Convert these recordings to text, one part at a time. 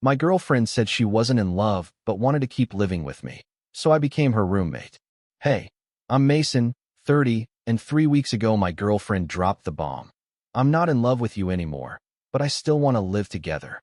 My girlfriend said she wasn't in love but wanted to keep living with me, so I became her roommate. Hey, I'm Mason, 30, and 3 weeks ago my girlfriend dropped the bomb. I'm not in love with you anymore, but I still want to live together.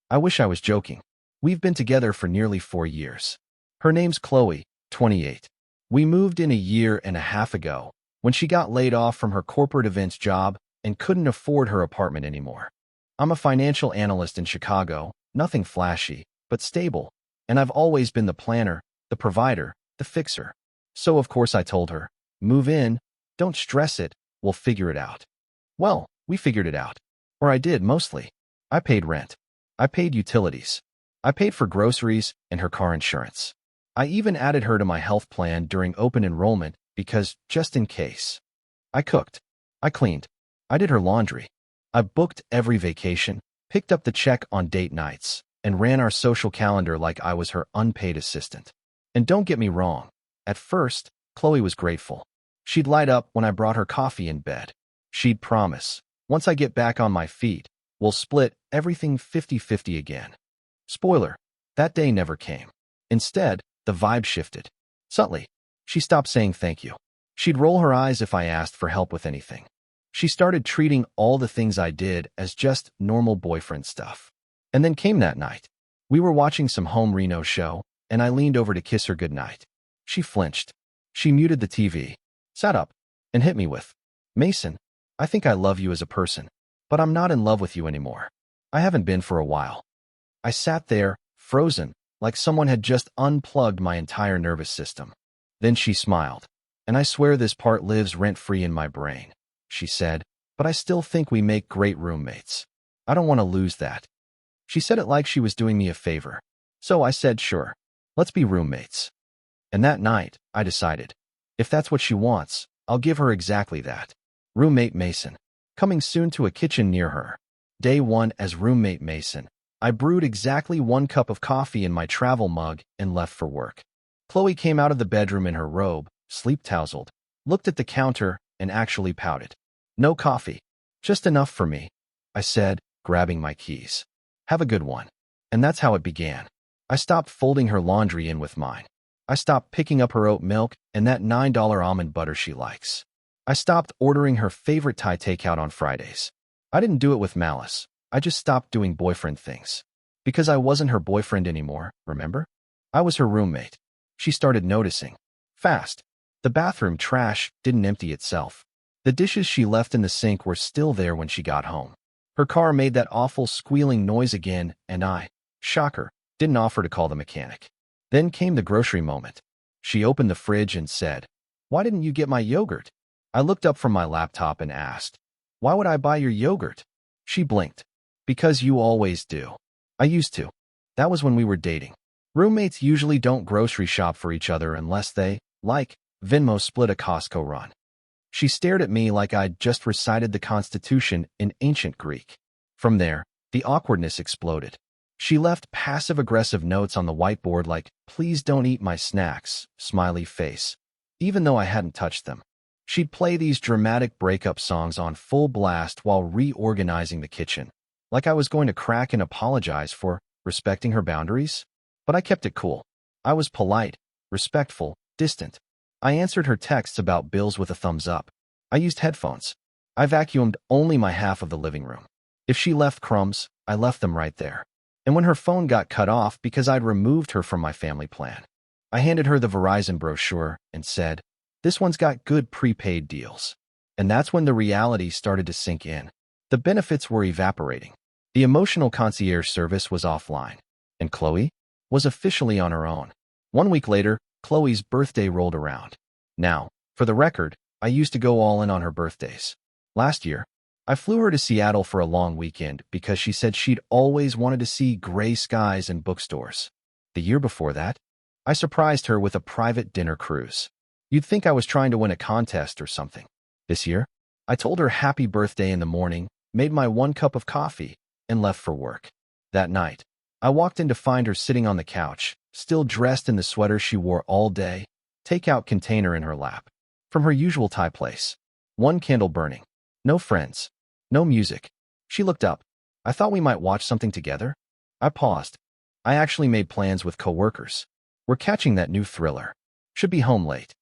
I wish I was joking. We've been together for nearly 4 years. Her name's Chloe, 28. We moved in a year and a half ago when she got laid off from her corporate events job and couldn't afford her apartment anymore. I'm a financial analyst in Chicago, nothing flashy, but stable, and I've always been the planner, the provider, the fixer. So of course I told her, move in, don't stress it, we'll figure it out. Well, we figured it out. Or I did, mostly. I paid rent. I paid utilities. I paid for groceries and her car insurance. I even added her to my health plan during open enrollment because, just in case. I cooked. I cleaned. I did her laundry. I booked every vacation, picked up the check on date nights, and ran our social calendar like I was her unpaid assistant. And don't get me wrong, at first, Chloe was grateful. She'd light up when I brought her coffee in bed. She'd promise, once I get back on my feet, we'll split everything 50-50 again. Spoiler, that day never came. Instead, the vibe shifted. Subtly, she stopped saying thank you. She'd roll her eyes if I asked for help with anything. She started treating all the things I did as just normal boyfriend stuff. And then came that night. We were watching some home reno show, and I leaned over to kiss her goodnight. She flinched. She muted the TV, sat up, and hit me with, Mason, I think I love you as a person, but I'm not in love with you anymore. I haven't been for a while. I sat there, frozen, like someone had just unplugged my entire nervous system. Then she smiled. And I swear this part lives rent-free in my brain. She said, but I still think we make great roommates. I don't want to lose that. She said it like she was doing me a favor. So I said, sure, let's be roommates. And that night, I decided, if that's what she wants, I'll give her exactly that. Roommate Mason. Coming soon to a kitchen near her. Day 1 as roommate Mason. I brewed exactly 1 cup of coffee in my travel mug and left for work. Chloe came out of the bedroom in her robe, sleep-tousled, looked at the counter, and actually pouted. No coffee. Just enough for me, I said, grabbing my keys. Have a good one. And that's how it began. I stopped folding her laundry in with mine. I stopped picking up her oat milk and that $9 almond butter she likes. I stopped ordering her favorite Thai takeout on Fridays. I didn't do it with malice. I just stopped doing boyfriend things. Because I wasn't her boyfriend anymore, remember? I was her roommate. She started noticing. Fast. The bathroom trash didn't empty itself. The dishes she left in the sink were still there when she got home. Her car made that awful squealing noise again, and I, shocker, didn't offer to call the mechanic. Then came the grocery moment. She opened the fridge and said, "Why didn't you get my yogurt?" I looked up from my laptop and asked, "Why would I buy your yogurt?" She blinked. "Because you always do." I used to. That was when we were dating. Roommates usually don't grocery shop for each other unless they, like, Venmo split a Costco run. She stared at me like I'd just recited the Constitution in ancient Greek. From there, the awkwardness exploded. She left passive-aggressive notes on the whiteboard like, "Please don't eat my snacks," smiley face, even though I hadn't touched them. She'd play these dramatic breakup songs on full blast while reorganizing the kitchen, like I was going to crack and apologize for respecting her boundaries. But I kept it cool. I was polite, respectful, distant. I answered her texts about bills with a thumbs up. I used headphones. I vacuumed only my half of the living room. If she left crumbs, I left them right there. And when her phone got cut off because I'd removed her from my family plan, I handed her the Verizon brochure and said, "This one's got good prepaid deals." And that's when the reality started to sink in. The benefits were evaporating. The emotional concierge service was offline. And Chloe was officially on her own. 1 week later, Chloe's birthday rolled around. Now, for the record, I used to go all in on her birthdays. Last year, I flew her to Seattle for a long weekend because she said she'd always wanted to see gray skies and bookstores. The year before that, I surprised her with a private dinner cruise. You'd think I was trying to win a contest or something. This year, I told her happy birthday in the morning, made my 1 cup of coffee, and left for work. That night, I walked in to find her sitting on the couch, still dressed in the sweater she wore all day, takeout container in her lap. From her usual Thai place. 1 candle burning. No friends. No music. She looked up. "I thought we might watch something together." I paused. I actually made plans with coworkers. We're catching that new thriller. Should be home late.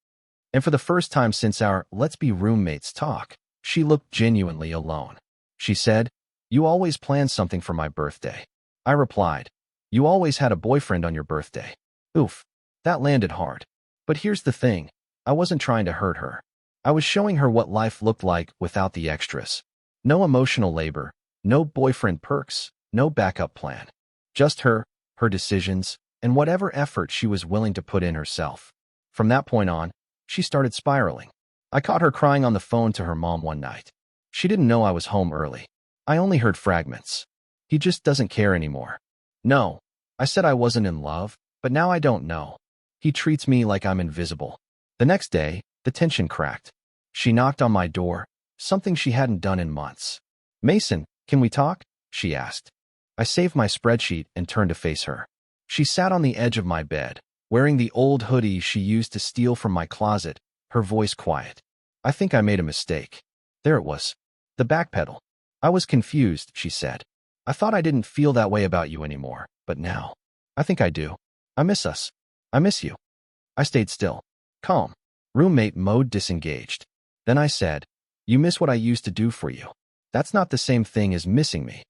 And for the first time since our let's be roommates talk, she looked genuinely alone. She said, "You always plan something for my birthday." I replied, "You always had a boyfriend on your birthday." Oof, that landed hard. But here's the thing, I wasn't trying to hurt her. I was showing her what life looked like without the extras. No emotional labor, no boyfriend perks, no backup plan. Just her decisions, and whatever effort she was willing to put in herself. From that point on, she started spiraling. I caught her crying on the phone to her mom one night. She didn't know I was home early. I only heard fragments. "He just doesn't care anymore." No, I said I wasn't in love, but now I don't know. He treats me like I'm invisible. The next day, the tension cracked. She knocked on my door, something she hadn't done in months. "Mason, can we talk?" she asked. I saved my spreadsheet and turned to face her. She sat on the edge of my bed, wearing the old hoodie she used to steal from my closet, her voice quiet. "I think I made a mistake." There it was. The backpedal. "I was confused," she said. "I thought I didn't feel that way about you anymore, but now, I think I do. I miss us. I miss you." I stayed still, calm, roommate mode disengaged. Then I said, "You miss what I used to do for you. That's not the same thing as missing me."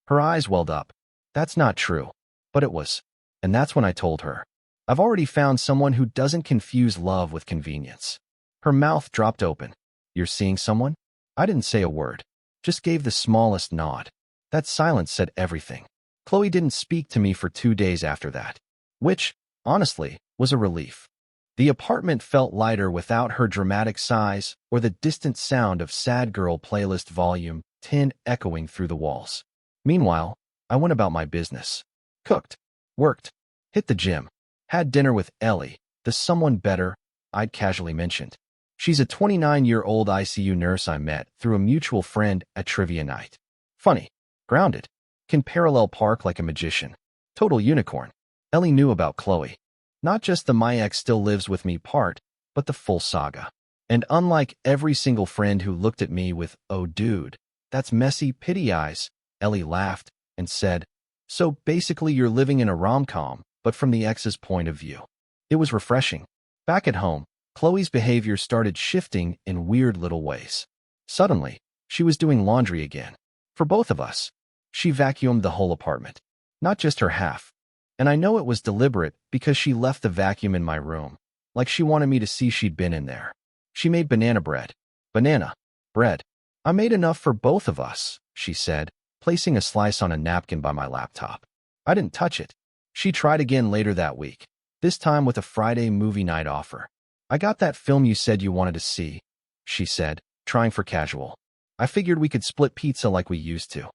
Her eyes welled up. "That's not true." But it was. And that's when I told her, "I've already found someone who doesn't confuse love with convenience." Her mouth dropped open. "You're seeing someone?" I didn't say a word, just gave the smallest nod. That silence said everything. Chloe didn't speak to me for 2 days after that, which, honestly, was a relief. The apartment felt lighter without her dramatic sighs or the distant sound of Sad Girl playlist volume 10 echoing through the walls. Meanwhile, I went about my business. Cooked, worked, hit the gym, had dinner with Ellie, the someone better I'd casually mentioned. She's a 29-year-old ICU nurse I met through a mutual friend at trivia night. Funny, grounded, can parallel park like a magician. Total unicorn. Ellie knew about Chloe. Not just the "my ex still lives with me" part, but the full saga. And unlike every single friend who looked at me with, "Oh dude, that's messy" pity eyes, Ellie laughed and said, "So basically you're living in a rom-com, but from the ex's point of view." It was refreshing. Back at home, Chloe's behavior started shifting in weird little ways. Suddenly, she was doing laundry again. For both of us. She vacuumed the whole apartment, not just her half. And I know it was deliberate because she left the vacuum in my room, like she wanted me to see she'd been in there. She made banana bread. Banana bread. "I made enough for both of us," she said, placing a slice on a napkin by my laptop. I didn't touch it. She tried again later that week, this time with a Friday movie night offer. "I got that film you said you wanted to see," she said, trying for casual. "I figured we could split pizza like we used to."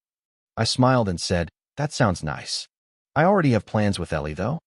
I smiled and said, "That sounds nice. I already have plans with Ellie, though."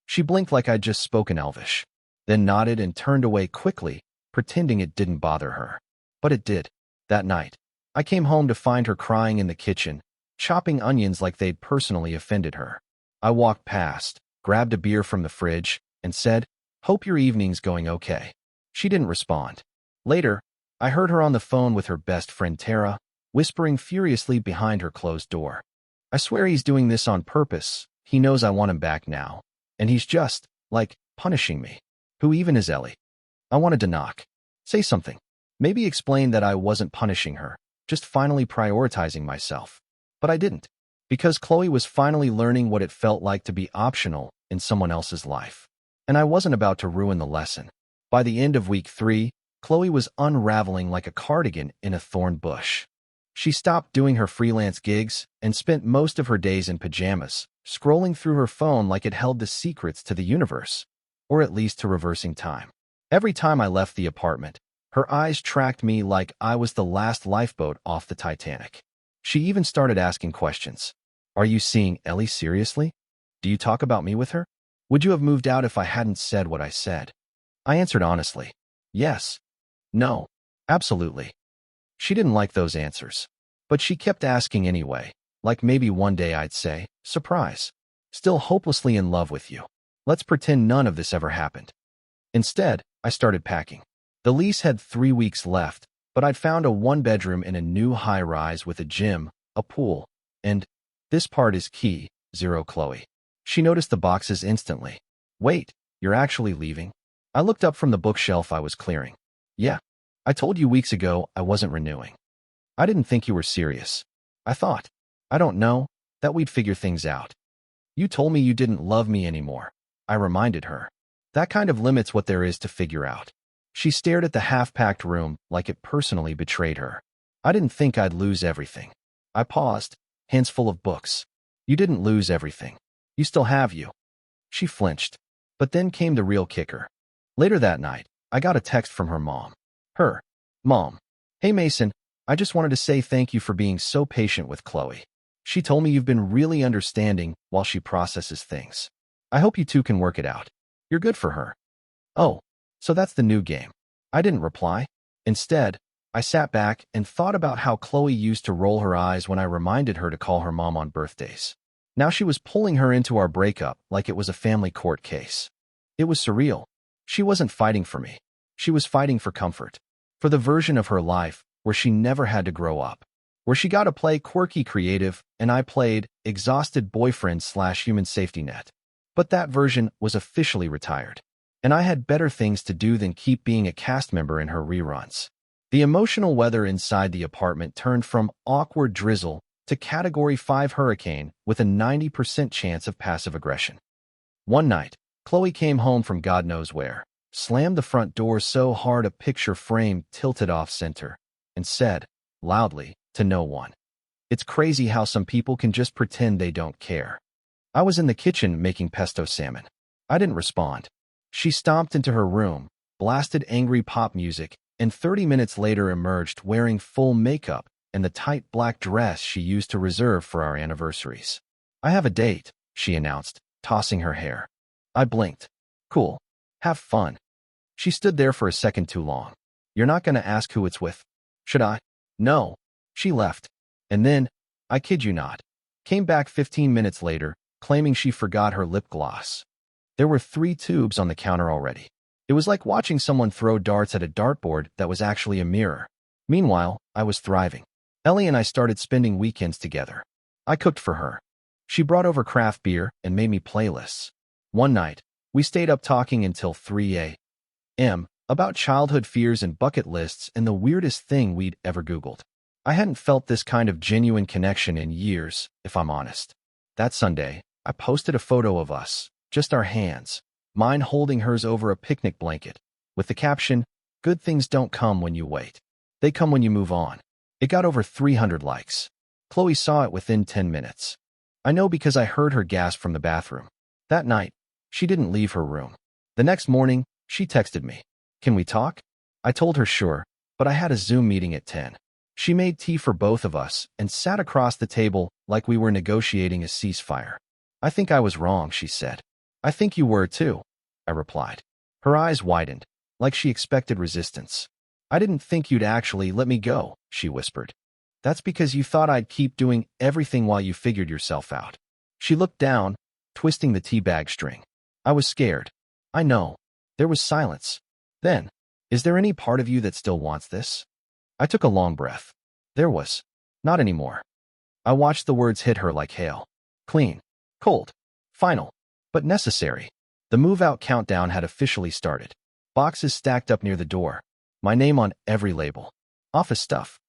She blinked like I'd just spoken Elvish, then nodded and turned away quickly, pretending it didn't bother her. But it did. That night, I came home to find her crying in the kitchen, chopping onions like they'd personally offended her. I walked past, grabbed a beer from the fridge, and said, "Hope your evening's going okay." She didn't respond. Later, I heard her on the phone with her best friend Tara, whispering furiously behind her closed door. "I swear he's doing this on purpose. He knows I want him back now. And he's just, like, punishing me." Who even is Ellie? I wanted to knock. Say something. Maybe explain that I wasn't punishing her, just finally prioritizing myself. But I didn't. Because Chloe was finally learning what it felt like to be optional in someone else's life. And I wasn't about to ruin the lesson. By the end of week 3, Chloe was unraveling like a cardigan in a thorn bush. She stopped doing her freelance gigs and spent most of her days in pajamas, scrolling through her phone like it held the secrets to the universe, or at least to reversing time. Every time I left the apartment, her eyes tracked me like I was the last lifeboat off the Titanic. She even started asking questions. "Are you seeing Ellie seriously? Do you talk about me with her? Would you have moved out if I hadn't said what I said?" I answered honestly. Yes. No. Absolutely. She didn't like those answers. But she kept asking anyway, like maybe one day I'd say, "Surprise. Still hopelessly in love with you. Let's pretend none of this ever happened." Instead, I started packing. The lease had 3 weeks left, but I'd found a 1-bedroom in a new high-rise with a gym, a pool, and, this part is key, zero Chloe. She noticed the boxes instantly. Wait, you're actually leaving? I looked up from the bookshelf I was clearing. Yeah, I told you weeks ago I wasn't renewing. I didn't think you were serious. I thought, I don't know, that we'd figure things out. You told me you didn't love me anymore. I reminded her. That kind of limits what there is to figure out. She stared at the half-packed room like it personally betrayed her. I didn't think I'd lose everything. I paused, hands full of books. You didn't lose everything. You still have you. She flinched. But then came the real kicker. Later that night, I got a text from her mom. Her mom. Hey Mason, I just wanted to say thank you for being so patient with Chloe. She told me you've been really understanding while she processes things. I hope you two can work it out. You're good for her. Oh, so that's the new game. I didn't reply. Instead, I sat back and thought about how Chloe used to roll her eyes when I reminded her to call her mom on birthdays. Now she was pulling her into our breakup like it was a family court case. It was surreal. She wasn't fighting for me. She was fighting for comfort. For the version of her life where she never had to grow up. Where she got to play quirky creative and I played exhausted boyfriend/human safety net. But that version was officially retired. And I had better things to do than keep being a cast member in her reruns. The emotional weather inside the apartment turned from awkward drizzle to Category 5 hurricane with a 90% chance of passive aggression. One night, Chloe came home from God knows where, slammed the front door so hard a picture frame tilted off center, and said, loudly, to no one, "It's crazy how some people can just pretend they don't care." I was in the kitchen making pesto salmon. I didn't respond. She stomped into her room, blasted angry pop music, and 30 minutes later emerged wearing full makeup and the tight black dress she used to reserve for our anniversaries. "I have a date," she announced, tossing her hair. I blinked. "Cool. Have fun." She stood there for a second too long. "You're not going to ask who it's with, should I?" "No." She left. And then, I kid you not, came back 15 minutes later, claiming she forgot her lip gloss. There were 3 tubes on the counter already. It was like watching someone throw darts at a dartboard that was actually a mirror. Meanwhile, I was thriving. Ellie and I started spending weekends together. I cooked for her. She brought over craft beer and made me playlists. One night, we stayed up talking until 3 a.m. about childhood fears and bucket lists and the weirdest thing we'd ever Googled. I hadn't felt this kind of genuine connection in years, if I'm honest. That Sunday, I posted a photo of us, just our hands, mine holding hers over a picnic blanket, with the caption, "Good things don't come when you wait. They come when you move on." It got over 300 likes. Chloe saw it within 10 minutes. I know because I heard her gasp from the bathroom. That night, she didn't leave her room. The next morning, she texted me, "Can we talk?" I told her sure, but I had a Zoom meeting at 10. She made tea for both of us and sat across the table like we were negotiating a ceasefire. "I think I was wrong," she said. "I think you were too," I replied. Her eyes widened, like she expected resistance. "I didn't think you'd actually let me go," she whispered. "That's because you thought I'd keep doing everything while you figured yourself out." She looked down, twisting the tea bag string. I was scared. I know. There was silence. Then, "Is there any part of you that still wants this?" I took a long breath. There was. Not anymore. I watched the words hit her like hail. Clean. Cold. Final. But necessary. The move-out countdown had officially started. Boxes stacked up near the door. My name on every label. Office stuff.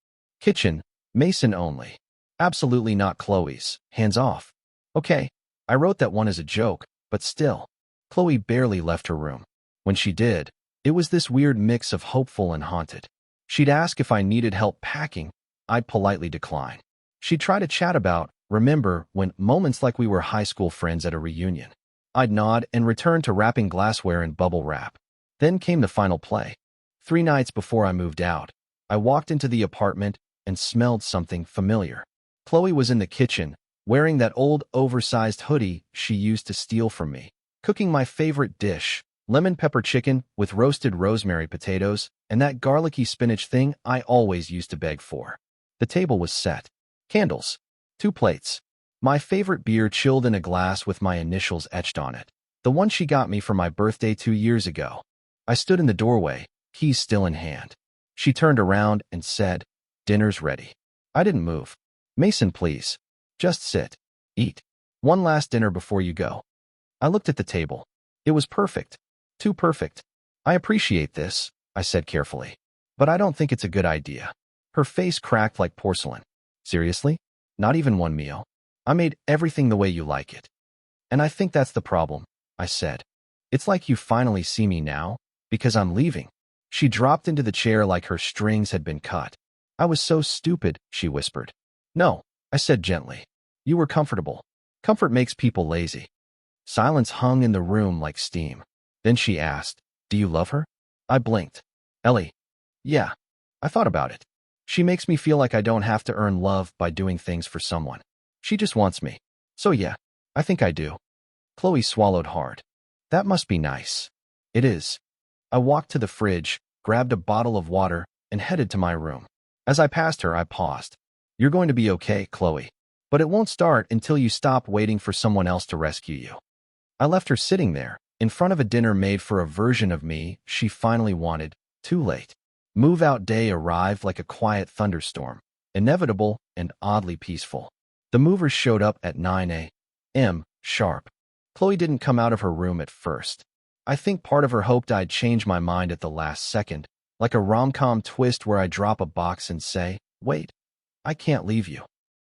Kitchen. Mason only. Absolutely not Chloe's. Hands off. Okay. I wrote that one as a joke, but still. Chloe barely left her room. When she did, it was this weird mix of hopeful and haunted. She'd ask if I needed help packing. I'd politely decline. She'd try to chat about, remember, when moments like we were high school friends at a reunion. I'd nod and return to wrapping glassware in bubble wrap. Then came the final play. 3 nights before I moved out, I walked into the apartment and smelled something familiar. Chloe was in the kitchen, wearing that old oversized hoodie she used to steal from me, cooking my favorite dish, lemon pepper chicken with roasted rosemary potatoes, and that garlicky spinach thing I always used to beg for. The table was set. Candles. 2 plates. My favorite beer chilled in a glass with my initials etched on it. The one she got me for my birthday 2 years ago. I stood in the doorway, keys still in hand. She turned around and said, "Dinner's ready." I didn't move. "Mason, please. Just sit. Eat." One last dinner before you go. I looked at the table. It was perfect. Too perfect. I appreciate this, I said carefully. But I don't think it's a good idea. Her face cracked like porcelain. Seriously? Not even one meal? I made everything the way you like it. And I think that's the problem, I said. It's like you finally see me now, because I'm leaving. She dropped into the chair like her strings had been cut. I was so stupid, she whispered. No, I said gently. You were comfortable. Comfort makes people lazy. Silence hung in the room like steam. Then she asked, do you love her? I blinked. Ellie. Yeah. I thought about it. She makes me feel like I don't have to earn love by doing things for someone. She just wants me. So yeah, I think I do. Chloe swallowed hard. That must be nice. It is. I walked to the fridge, grabbed a bottle of water, and headed to my room. As I passed her, I paused. You're going to be okay, Chloe. But it won't start until you stop waiting for someone else to rescue you. I left her sitting there, in front of a dinner made for a version of me she finally wanted, too late. Move-out day arrived like a quiet thunderstorm, inevitable and oddly peaceful. The movers showed up at 9 a.m. sharp. Chloe didn't come out of her room at first. I think part of her hoped I'd change my mind at the last second, like a rom-com twist where I drop a box and say, wait, I can't leave you.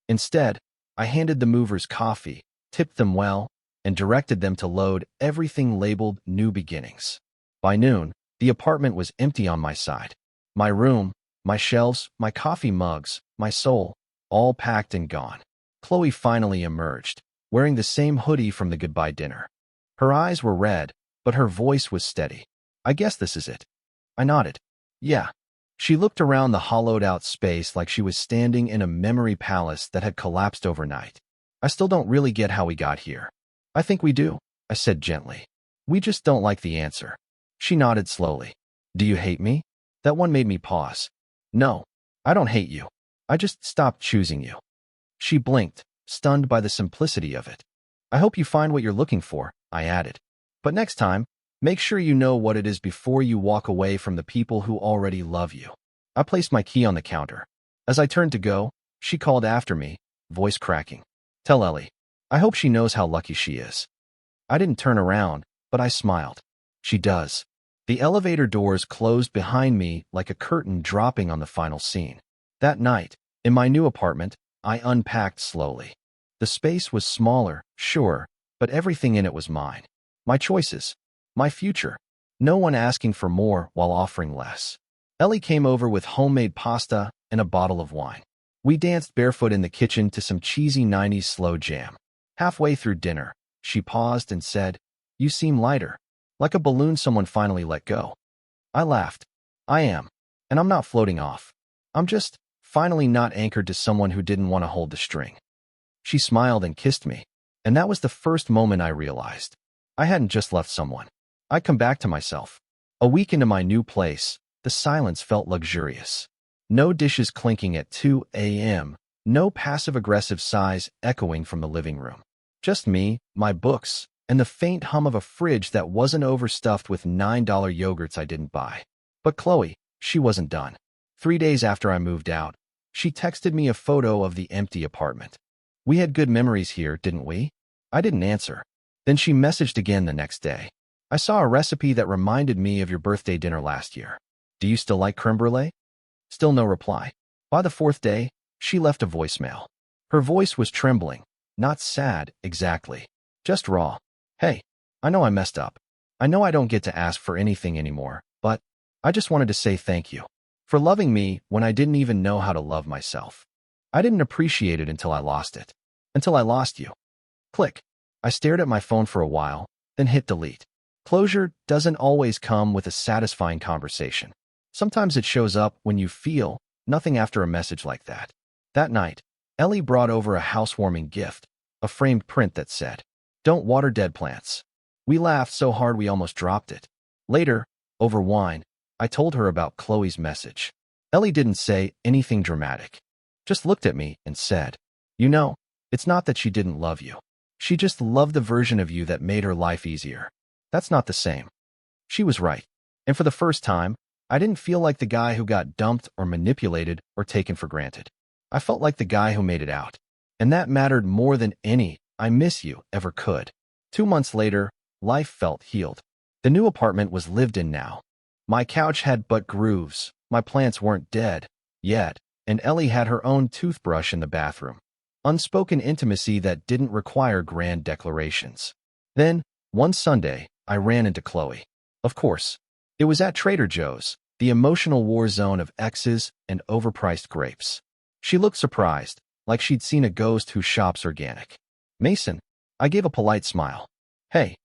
Instead, I handed the movers coffee, tipped them well, and directed them to load everything labeled New Beginnings. By noon, the apartment was empty on my side. My room, my shelves, my coffee mugs, my soul, all packed and gone. Chloe finally emerged, wearing the same hoodie from the goodbye dinner. Her eyes were red, but her voice was steady. I guess this is it. I nodded. Yeah. She looked around the hollowed-out space like she was standing in a memory palace that had collapsed overnight. I still don't really get how we got here. I think we do, I said gently. We just don't like the answer. She nodded slowly. Do you hate me? That one made me pause. No, I don't hate you. I just stopped choosing you. She blinked, stunned by the simplicity of it. I hope you find what you're looking for, I added. But next time, make sure you know what it is before you walk away from the people who already love you. I placed my key on the counter. As I turned to go, she called after me, voice cracking. Tell Ellie. I hope she knows how lucky she is. I didn't turn around, but I smiled. She does. The elevator doors closed behind me like a curtain dropping on the final scene. That night, in my new apartment, I unpacked slowly. The space was smaller, sure, but everything in it was mine. My choices. My future. No one asking for more while offering less. Ellie came over with homemade pasta and a bottle of wine. We danced barefoot in the kitchen to some cheesy 90s slow jam. Halfway through dinner, she paused and said, You seem lighter. Like a balloon someone finally let go. I laughed. I am. And I'm not floating off. I'm just finally not anchored to someone who didn't want to hold the string. She smiled and kissed me. And that was the first moment I realized. I hadn't just left someone. I'd come back to myself. A week into my new place, the silence felt luxurious. No dishes clinking at 2 a.m., no passive-aggressive sighs echoing from the living room. Just me, my books, and the faint hum of a fridge that wasn't overstuffed with $9 yogurts I didn't buy. But Chloe, she wasn't done. 3 days after I moved out, she texted me a photo of the empty apartment. We had good memories here, didn't we? I didn't answer. Then she messaged again the next day. I saw a recipe that reminded me of your birthday dinner last year. Do you still like creme brulee? Still no reply. By the fourth day, she left a voicemail. Her voice was trembling, not sad, exactly, just raw. Hey, I know I messed up. I know I don't get to ask for anything anymore, but I just wanted to say thank you for loving me when I didn't even know how to love myself. I didn't appreciate it until I lost it. Until I lost you. Click. I stared at my phone for a while, then hit delete. Closure doesn't always come with a satisfying conversation. Sometimes it shows up when you feel nothing after a message like that. That night, Ellie brought over a housewarming gift, a framed print that said, Don't water dead plants. We laughed so hard we almost dropped it. Later, over wine, I told her about Chloe's message. Ellie didn't say anything dramatic. Just looked at me and said, You know, it's not that she didn't love you. She just loved the version of you that made her life easier. That's not the same. She was right. And for the first time, I didn't feel like the guy who got dumped or manipulated or taken for granted. I felt like the guy who made it out. And that mattered more than any I miss you, ever could. 2 months later, life felt healed. The new apartment was lived in now. My couch had but grooves, my plants weren't dead, yet, and Ellie had her own toothbrush in the bathroom. Unspoken intimacy that didn't require grand declarations. Then, one Sunday, I ran into Chloe. Of course. It was at Trader Joe's, the emotional war zone of exes and overpriced grapes. She looked surprised, like she'd seen a ghost who shops organic. Mason. I gave a polite smile. Hey.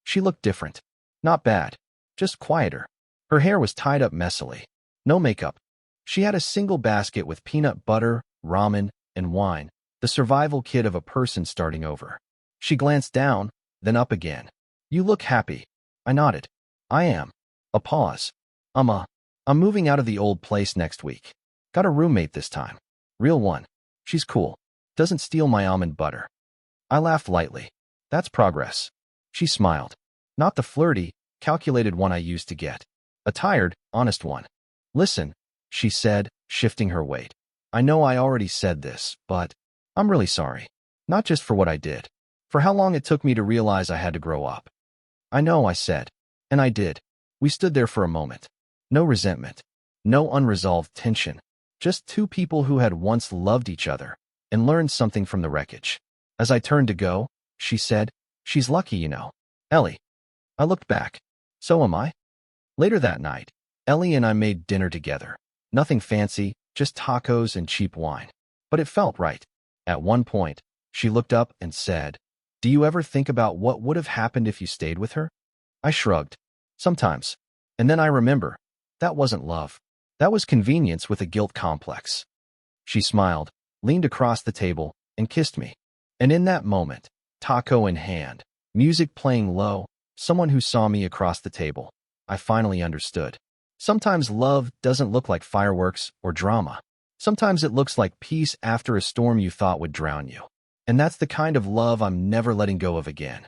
She looked different. Not bad. Just quieter. Her hair was tied up messily. No makeup. She had a single basket with peanut butter, ramen, and wine, the survival kit of a person starting over. She glanced down, then up again. You look happy. I nodded. I am. A pause. I'm moving out of the old place next week. Got a roommate this time. Real one. She's cool. Doesn't steal my almond butter. I laughed lightly. That's progress. She smiled. Not the flirty, calculated one I used to get. A tired, honest one. Listen, she said, shifting her weight. I know I already said this, but I'm really sorry. Not just for what I did. For how long it took me to realize I had to grow up. I know, I said. And I did. We stood there for a moment. No resentment. No unresolved tension. Just two people who had once loved each other and learned something from the wreckage. As I turned to go, she said, she's lucky, you know. Ellie. I looked back. So am I. Later that night, Ellie and I made dinner together. Nothing fancy, just tacos and cheap wine. But it felt right. At one point, she looked up and said, do you ever think about what would have happened if you stayed with her? I shrugged. Sometimes. And then I remember. That wasn't love. That was convenience with a guilt complex. She smiled, leaned across the table, and kissed me. And in that moment, taco in hand, music playing low, someone who saw me across the table, I finally understood. Sometimes love doesn't look like fireworks or drama. Sometimes it looks like peace after a storm you thought would drown you. And that's the kind of love I'm never letting go of again.